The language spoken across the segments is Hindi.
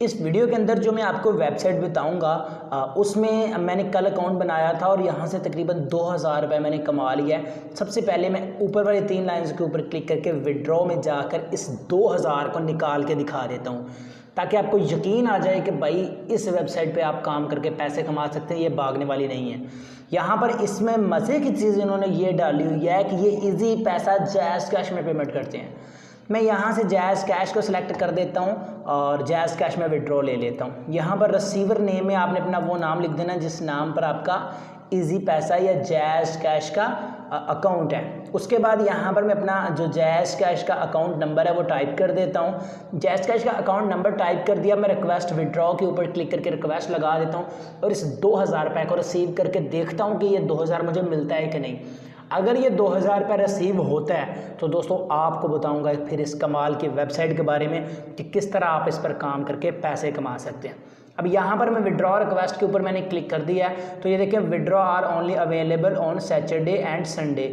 इस वीडियो के अंदर जो मैं आपको वेबसाइट बताऊंगा उसमें मैंने कल अकाउंट बनाया था और यहाँ से तकरीबन 2000 रुपये मैंने कमा लिया है। सबसे पहले मैं ऊपर वाली 3 लाइन्स के ऊपर क्लिक करके विड्रॉ में जाकर इस 2000 को निकाल के दिखा देता हूँ, ताकि आपको यकीन आ जाए कि भाई इस वेबसाइट पे आप काम करके पैसे कमा सकते हैं, ये भागने वाली नहीं है। यहाँ पर इसमें मज़े की चीज़ इन्होंने ये डाली हुई है कि ये इजी पैसा जैज़ कैश में पेमेंट करते हैं। मैं यहाँ से जैज़ कैश को सिलेक्ट कर देता हूँ और जैज़ कैश में विड्रॉ ले लेता हूँ। यहाँ पर रिसीवर नेम में आपने अपना वो नाम लिख देना जिस नाम पर आपका इजी पैसा या जैज़ कैश का अकाउंट है। उसके बाद यहाँ पर मैं अपना जो जैज़ कैश का अकाउंट नंबर है वो टाइप कर देता हूँ। जैज़ कैश का अकाउंट नंबर टाइप कर दिया, मैं रिक्वेस्ट विड्रॉ के ऊपर क्लिक करके रिक्वेस्ट लगा देता हूँ और इस 2000 रुपये को रिसीव करके देखता हूँ कि ये 2000 मुझे मिलता है कि नहीं। अगर ये 2000 रुपये रिसीव होता है तो दोस्तों आपको बताऊंगा फिर इस कमाल की वेबसाइट के बारे में कि किस तरह आप इस पर काम करके पैसे कमा सकते हैं। अब यहाँ पर मैं विड्रॉ रिक्वेस्ट के ऊपर मैंने क्लिक कर दिया है, तो ये देखिए withdraw are only available on Saturday and Sunday.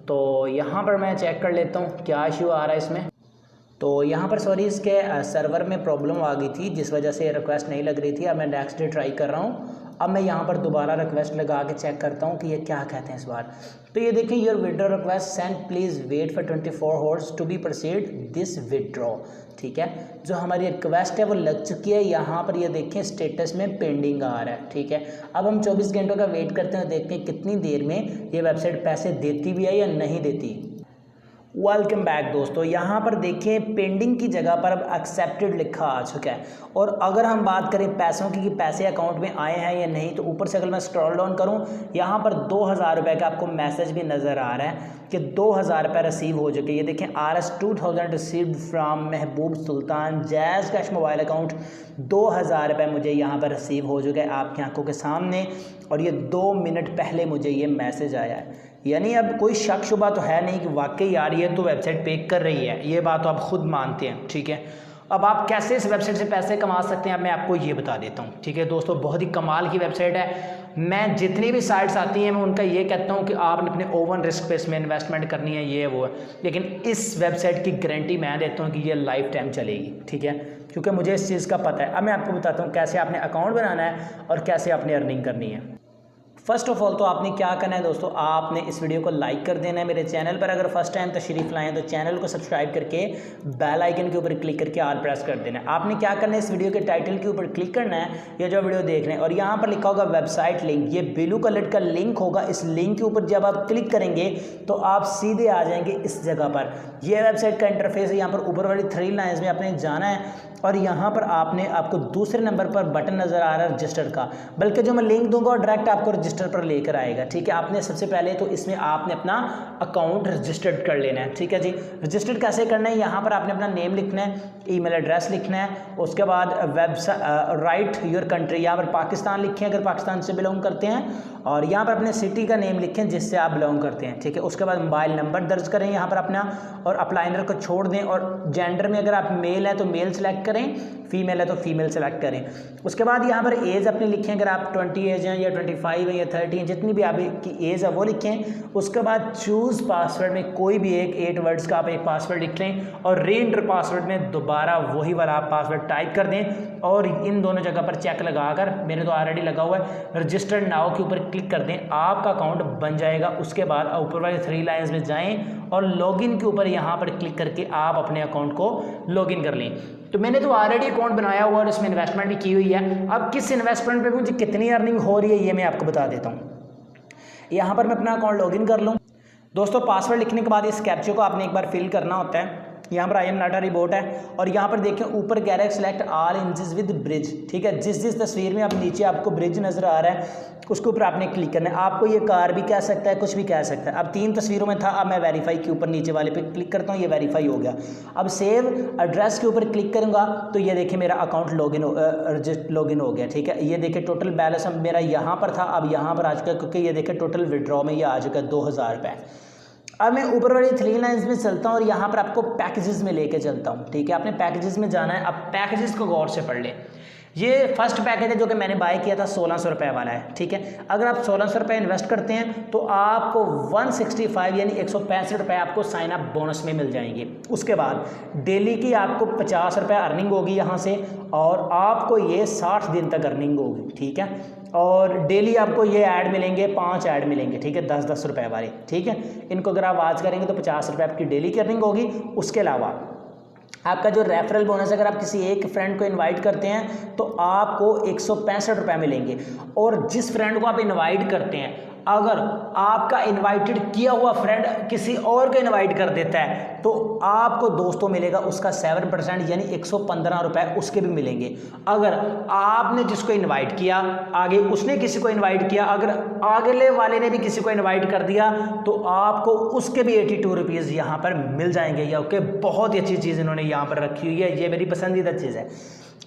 तो यहाँ पर मैं चेक कर लेता हूँ क्या इशू आ रहा है इसमें। तो यहाँ पर सॉरी इसके सर्वर में प्रॉब्लम आ गई थी जिस वजह से रिक्वेस्ट नहीं लग रही थी। अब मैं नेक्स्ट डे ट्राई कर रहा हूँ। अब मैं यहाँ पर दोबारा रिक्वेस्ट लगा के चेक करता हूँ कि ये क्या कहते हैं इस बार। तो ये देखिए your withdraw request send please wait for 24 hours to be proceed this withdraw. ठीक है, जो हमारी रिक्वेस्ट है वो लग चुकी है। यहाँ पर ये देखें स्टेटस में पेंडिंग आ रहा है। ठीक है, अब हम 24 घंटों का वेट करते हैं, देखते हैं कितनी देर में ये वेबसाइट पैसे देती भी है या नहीं देती। वेलकम बैक दोस्तों, यहाँ पर देखें पेंडिंग की जगह पर अब एक्सेप्टेड लिखा आ चुका है। और अगर हम बात करें पैसों की कि पैसे अकाउंट में आए हैं या नहीं, तो ऊपर से अगर मैं स्क्रॉल डाउन करूँ यहाँ पर 2000 रुपये का आपको मैसेज भी नज़र आ रहा है कि 2000 रुपये रिसीव हो चुके। ये देखें RS 2000 received from Mehboob Sultan jazz cash mobile account. 2000 रुपये मुझे यहाँ पर रिसीव हो चुके हैं आपकी आंखों के सामने और ये 2 मिनट पहले मुझे ये मैसेज आया है। यानी अब कोई शक शुबा तो है नहीं कि वाकई यार ये तो वेबसाइट पे कर रही है, ये बात तो आप खुद मानते हैं। ठीक है, अब आप कैसे इस वेबसाइट से पैसे कमा सकते हैं अब मैं आपको ये बता देता हूँ। ठीक है दोस्तों, बहुत ही कमाल की वेबसाइट है। मैं जितनी भी साइट्स आती हैं मैं उनका ये कहता हूँ कि आपने अपने ओवन रिस्क पे इसमें इन्वेस्टमेंट करनी है, ये वो है, लेकिन इस वेबसाइट की गारंटी मैं देता हूँ कि ये लाइफ टाइम चलेगी। ठीक है, क्योंकि मुझे इस चीज़ का पता है। अब मैं आपको बताता हूँ कैसे आपने अकाउंट बनाना है और कैसे आपने अर्निंग करनी है। फर्स्ट ऑफ ऑल तो आपने क्या करना है दोस्तों, आपने इस वीडियो को लाइक कर देना है। मेरे चैनल पर अगर फर्स्ट टाइम तशरीफ़ लाएँ तो चैनल को सब्सक्राइब करके बेल आइकन के ऊपर क्लिक करके ऑल प्रेस कर देना है। आपने क्या करना है, इस वीडियो के टाइटल के ऊपर क्लिक करना है, ये जो वीडियो देख रहे हैं, और यहाँ पर लिखा होगा वेबसाइट लिंक, ये ब्लू कलर का लिंक होगा। इस लिंक के ऊपर जब आप क्लिक करेंगे तो आप सीधे आ जाएंगे इस जगह पर। यह वेबसाइट का इंटरफेस है। यहाँ पर ऊपर वाली 3 लाइन्स में आपने जाना है और यहाँ पर आपको दूसरे नंबर पर बटन नज़र आ रहा है रजिस्टर का, बल्कि जो मैं लिंक दूंगा और डायरेक्ट आपको रजिस्टर पर लेकर आएगा। ठीक है, आपने सबसे पहले तो इसमें आपने अपना अकाउंट रजिस्टर्ड कर लेना है। ठीक है जी, रजिस्टर्ड कैसे करना है, यहाँ पर आपने अपना नेम लिखना है, ईमेल एड्रेस लिखना है, उसके बाद राइट योर कंट्री, यहाँ पर पाकिस्तान लिखें अगर पाकिस्तान से बिलोंग करते हैं, और यहाँ पर अपने सिटी का नेम लिखें जिससे आप बिलोंग करते हैं। ठीक है, उसके बाद मोबाइल नंबर दर्ज करें यहाँ पर अपना और अप्लाइनर को छोड़ दें, और जेंडर में अगर आप मेल है तो मेल सेलेक्ट करें, फीमेल है तो फीमेल सेलेक्ट करें। उसके बाद यहाँ पर एज अपनी लिखें, अगर आप 20 एज हैं या 25 है या 30 हैं, जितनी भी आपकी एज है वो लिखें। उसके बाद चूज़ पासवर्ड में कोई भी एक 8 वर्ड्स का आप एक पासवर्ड लिख लें और री एंटर पासवर्ड में दोबारा वही वाला आप पासवर्ड टाइप कर दें और इन दोनों जगह पर चेक लगाकर, मेरे तो ऑलरेडी लगा हुआ है, रजिस्टर्ड नाउ के ऊपर क्लिक कर दें, आपका अकाउंट बन जाएगा। उसके बाद ऊपर वाले 3 लाइन्स में जाएं और लॉगिन के ऊपर यहाँ पर क्लिक करके आप अपने अकाउंट को लॉगिन कर लें। तो मैंने तो ऑलरेडी अकाउंट बनाया हुआ और इसमें इन्वेस्टमेंट भी की हुई है। अब किस इन्वेस्टमेंट पे मुझे कितनी अर्निंग हो रही है ये मैं आपको बता देता हूँ। यहाँ पर मैं अपना अकाउंट लॉगिन कर लूँ। दोस्तों पासवर्ड लिखने के बाद इस कैप्चा को आपने एक बार फिल करना होता है। यहाँ पर I am not a robot है और यहाँ पर देखें ऊपर कह रहा है select all images with bridge. ठीक है, जिस तस्वीर में आप नीचे आपको ब्रिज नज़र आ रहा है उसके ऊपर आपने क्लिक करना है। आपको ये कार भी कह सकता है, कुछ भी कह सकता है। अब 3 तस्वीरों में था, अब मैं वेरीफाई के ऊपर नीचे वाले पे क्लिक करता हूँ, ये वेरीफाई हो गया। अब सेव एड्रेस के ऊपर क्लिक करूँगा तो ये देखिए मेरा अकाउंट लॉगिन हो गया। ठीक है, ये देखिए टोटल बैलेंस अब मेरा यहाँ पर था, अब यहाँ पर आ चुका है, क्योंकि ये देखिए टोटल विड्रॉ में ये आ चुका है 2000 रुपये। अब मैं ऊपर वाली 3 लाइन्स में चलता हूँ और यहाँ पर आपको पैकेजेस में लेके चलता हूँ। ठीक है, आपने पैकेजेस में जाना है। अब पैकेजेस को गौर से पढ़ लें। ये फर्स्ट पैकेज है जो कि मैंने बाय किया था 1600 रुपये वाला है, ठीक है। अगर आप 1600 रुपये इन्वेस्ट करते हैं तो आपको 165 यानी 165 रुपये आपको साइन अप बोनस में मिल जाएंगे। उसके बाद डेली की आपको 50 रुपये अर्निंग होगी यहाँ से, और आपको ये 60 दिन तक अर्निंग होगी, ठीक है। और डेली आपको ये ऐड मिलेंगे, 5 ऐड मिलेंगे, ठीक है, 10-10 रुपये वाले, ठीक है। इनको अगर आप आज करेंगे तो 50 रुपये आपकी डेली की अर्निंग होगी। उसके अलावा आपका जो रेफरल बोनस, अगर आप किसी एक फ्रेंड को इनवाइट करते हैं तो आपको 165 रुपये मिलेंगे। और जिस फ्रेंड को आप इनवाइट करते हैं, अगर आपका इनवाइटेड किया हुआ फ्रेंड किसी और को इनवाइट कर देता है तो आपको दोस्तों मिलेगा उसका 7% यानी 115 रुपये उसके भी मिलेंगे। अगर आपने जिसको इनवाइट किया, आगे उसने किसी को इनवाइट किया, अगर अगले वाले ने भी किसी को इनवाइट कर दिया तो आपको उसके भी 82 रुपीज़ यहाँ पर मिल जाएंगे। या ओके, बहुत ही अच्छी चीज़ इन्होंने यहाँ पर रखी हुई है, ये मेरी पसंदीदा चीज़ है।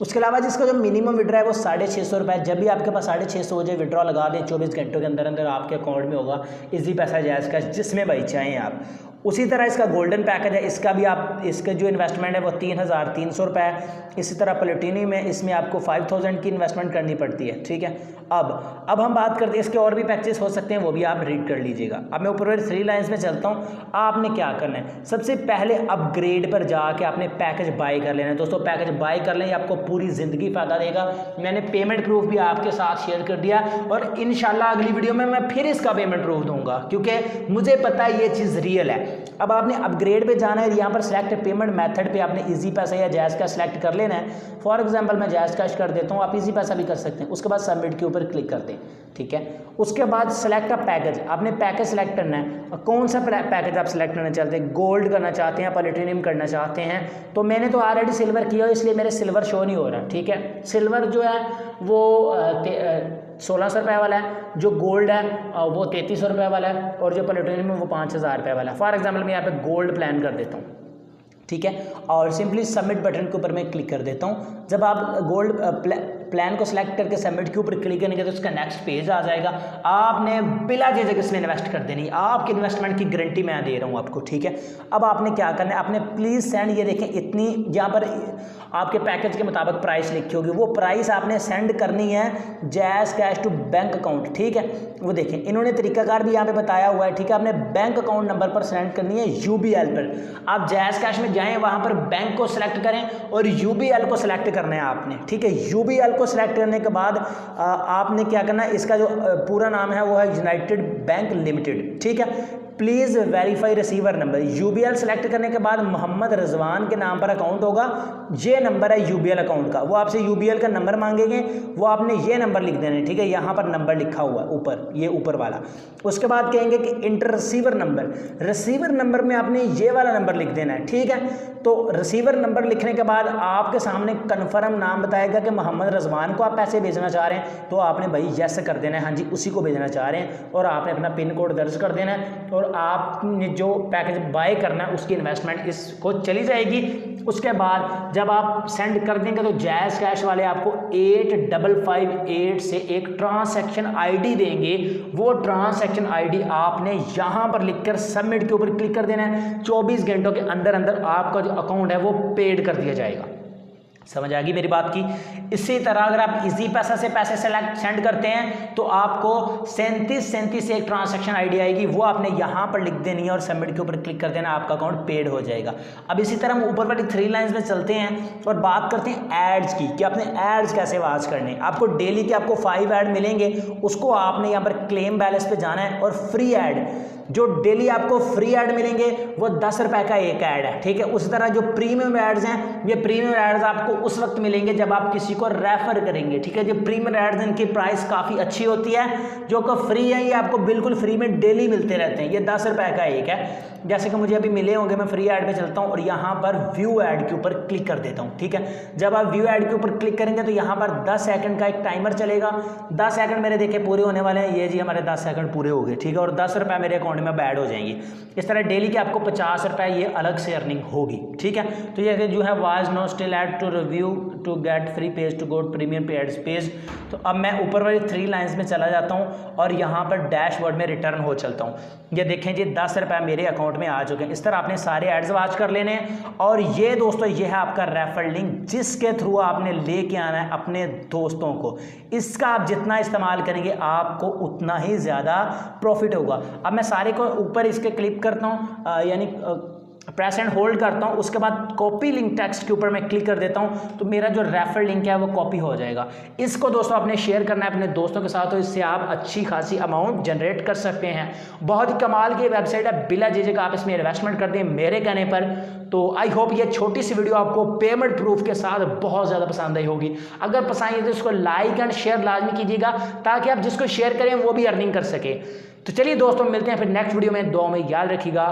उसके अलावा जिसका जो मिनिमम विड्रॉ है वो 650 रुपये। जब भी आपके पास 650 हो जाए विड्रॉ लगा दें, 24 घंटों के अंदर अंदर आपके अकाउंट में होगा इजी पैसा, जायज़ कैश, जिसमें भाई चाहें आप। उसी तरह इसका गोल्डन पैकेज है, इसका भी आप, इसका जो इन्वेस्टमेंट है वो 3300 रुपये है। इसी तरह प्लेटिनियम में, इसमें आपको 5000 की इन्वेस्टमेंट करनी पड़ती है, ठीक है। अब हम बात करते हैं, इसके और भी पैकेजेस हो सकते हैं, वो भी आप रीड कर लीजिएगा। अब मैं ऊपर वाली 3 लाइन्स में चलता हूँ। आपने क्या करना है, सबसे पहले अपग्रेड पर जाके आपने पैकेज बाय कर लेना है। दोस्तों पैकेज बाय कर लें, आपको पूरी ज़िंदगी फ़ायदा देगा। मैंने पेमेंट प्रूफ भी आपके साथ शेयर कर दिया और इंशाल्लाह अगली वीडियो में मैं फिर इसका पेमेंट प्रूफ दूंगा, क्योंकि मुझे पता है ये चीज़ रियल है। अब आपने अपग्रेड पे जाना है, यहाँ पर सेलेक्ट पेमेंट मेथड पे आपने इजी पैसा या जायज़ कैश सेलेक्ट कर लेना है। फॉर एग्जांपल मैं जायज़ कैश कर देता हूँ, आप इजी पैसा भी कर सकते हैं। उसके बाद सबमिट के ऊपर क्लिक कर दें, ठीक है। उसके बाद सेलेक्ट अ पैकेज, आपने पैकेज सेलेक्ट करना है। कौन सा पैकेज आप सेलेक्ट करना चाहते हैं, गोल्ड करना चाहते हैं, प्लेटिनियम करना चाहते हैं। तो मैंने तो ऑलरेडी सिल्वर किया, इसलिए मेरे सिल्वर शो नहीं हो रहा, ठीक है। सिल्वर जो है वो 1600 रुपये वाला है, जो गोल्ड है वो 3300 रुपये वाला है, और जो प्लेटिनियम है वो 5000 रुपये वाला है। फॉर एग्जांपल मैं यहाँ पे गोल्ड प्लान कर देता हूँ, ठीक है, और सिंपली सबमिट बटन के ऊपर मैं क्लिक कर देता हूँ। जब आप गोल्ड प्लान को सिलेक्ट करके सबमिट के ऊपर क्लिक करेंगे तो उसका नेक्स्ट पेज आ जाएगा। आपने बिला झिझक इसमें इन्वेस्ट कर देनी, आपकी इन्वेस्टमेंट की गारंटी मैं दे रहा हूँ आपको, ठीक है। अब आपने क्या करना है, आपने प्लीज़ सेंड, ये देखें इतनी यहाँ पर आपके पैकेज के मुताबिक प्राइस लिखी होगी, वो प्राइस आपने सेंड करनी है जायज़ कैश टू बैंक अकाउंट, ठीक है। वो देखें इन्होंने तरीकाकार भी यहाँ पे बताया हुआ है, ठीक है। आपने बैंक अकाउंट नंबर पर सेंड करनी है UBL पर। आप जायज़ कैश में जाएँ, वहाँ पर बैंक को सिलेक्ट करें और UBL को सिलेक्ट करना है आपने, ठीक है। UBL को सिलेक्ट करने के बाद आपने क्या करना है, इसका जो पूरा नाम है वो है यूनाइटेड बैंक लिमिटेड, ठीक है। Please verify receiver number, UBL select करने के बाद मोहम्मद रिजवान के नाम पर अकाउंट होगा, ये नंबर है UBL अकाउंट का। वो आपसे UBL का नंबर मांगेंगे, वो आपने ये नंबर लिख देना है, ठीक है। यहाँ पर नंबर लिखा हुआ है ऊपर, ये ऊपर वाला। उसके बाद कहेंगे कि inter receiver number, receiver number में आपने ये वाला नंबर लिख देना है, ठीक है। तो रिसीवर नंबर लिखने के बाद आपके सामने कन्फर्म नाम बताएगा कि मोहम्मद रिजवान को आप पैसे भेजना चाह रहे हैं, तो आपने भाई यस कर देना है, हाँ जी उसी को भेजना चाह रहे हैं, और आपने अपना पिन कोड दर्ज कर देना है, और आपने जो पैकेज बाय करना है उसकी इन्वेस्टमेंट इसको चली जाएगी। उसके बाद जब आप सेंड कर देंगे तो जायज़ कैश वाले आपको 8558 से एक ट्रांसैक्शन ID देंगे। वो ट्रांसैक्शन ID आपने यहाँ पर लिखकर सबमिट के ऊपर क्लिक कर देना है। 24 घंटों के अंदर अंदर आपका जो अकाउंट है वो पेड कर दिया जाएगा। समझ आ गई मेरी बात की। इसी तरह अगर आप इजी पैसा से पैसे सेंड करते हैं तो आपको 3737 से एक ट्रांसैक्शन ID आएगी, वो आपने यहाँ पर लिख देनी है और सबमिट के ऊपर क्लिक कर देना, आपका अकाउंट पेड हो जाएगा। अब इसी तरह हम ऊपर वाली 3 लाइन्स में चलते हैं और बात करते हैं एड्स की, कि आपने एड्स कैसे वॉच करने। आपको डेली के आपको 5 ऐड मिलेंगे, उसको आपने यहाँ पर क्लेम बैलेंस पे जाना है, और फ्री ऐड जो डेली आपको फ्री ऐड मिलेंगे वो 10 रुपए का एक ऐड है, ठीक है। उसी तरह जो प्रीमियम एड्स हैं, ये प्रीमियम एड्स आपको उस वक्त मिलेंगे जब आप किसी को रेफर करेंगे, ठीक है। जो प्रीमियम एड्स इनकी प्राइस काफ़ी अच्छी होती है, जो कि फ्री है, ये आपको बिल्कुल फ्री में डेली मिलते रहते हैं। ये 10 रुपए का एक है, जैसे कि मुझे अभी मिले होंगे। मैं फ्री ऐड पे चलता हूँ और यहाँ पर व्यू ऐड के ऊपर क्लिक कर देता हूँ, ठीक है। जब आप व्यू ऐड के ऊपर क्लिक करेंगे तो यहाँ पर 10 सेकंड का एक टाइमर चलेगा। 10 सेकंड मेरे देखे पूरे होने वाले हैं, ये जी हमारे 10 सेकंड पूरे हो गए, ठीक है। और 10 रुपये मेरे अकाउंट अकाउंट में अब ऐड हो जाएंगी। इस तरह डेली के आपको 50 रुपये ये अलग से अर्निंग होगी, ठीक है। तो ये जो है was no still add to review to get free page to go premium paids page. तो अब मैं ऊपर वाली 3 लाइन्स में चला जाता हूँ और यहाँ पर डैशबोर्ड में रिटर्न हो चलता हूँ। ये देखें जी 10 रुपये मेरे अकाउंट में आ चुके हैं। इस तरह आपने सारे एड्स वॉच कर लेने हैं। और ये दोस्तों ये है आपका रेफर लिंक जिसके थ्रू आपने लेके आना है अपने दोस्तों को। इसका आप जितना इस्तेमाल करेंगे आपको उतना ही ज़्यादा प्रॉफिट होगा। अब मैं सारे को ऊपर इसके क्लिक करता हूँ, यानी प्रेस एंड होल्ड करता हूँ, उसके बाद कॉपी लिंक टेक्स्ट के ऊपर मैं क्लिक कर देता हूँ, तो मेरा जो रेफर लिंक है वो कॉपी हो जाएगा। इसको दोस्तों आपने शेयर करना है अपने दोस्तों के साथ, तो इससे आप अच्छी खासी अमाउंट जनरेट कर सकते हैं। बहुत ही कमाल की वेबसाइट है, बिना झिझक आप इसमें इन्वेस्टमेंट कर दें मेरे कहने पर। तो आई होप ये छोटी सी वीडियो आपको पेमेंट प्रूफ के साथ बहुत ज़्यादा पसंद आई होगी। अगर पसंद आई तो इसको लाइक एंड शेयर लाजमी कीजिएगा ताकि आप जिसको शेयर करें वो भी अर्निंग कर सके। तो चलिए दोस्तों मिलते हैं फिर नेक्स्ट वीडियो में, दुआ में याद रखिएगा।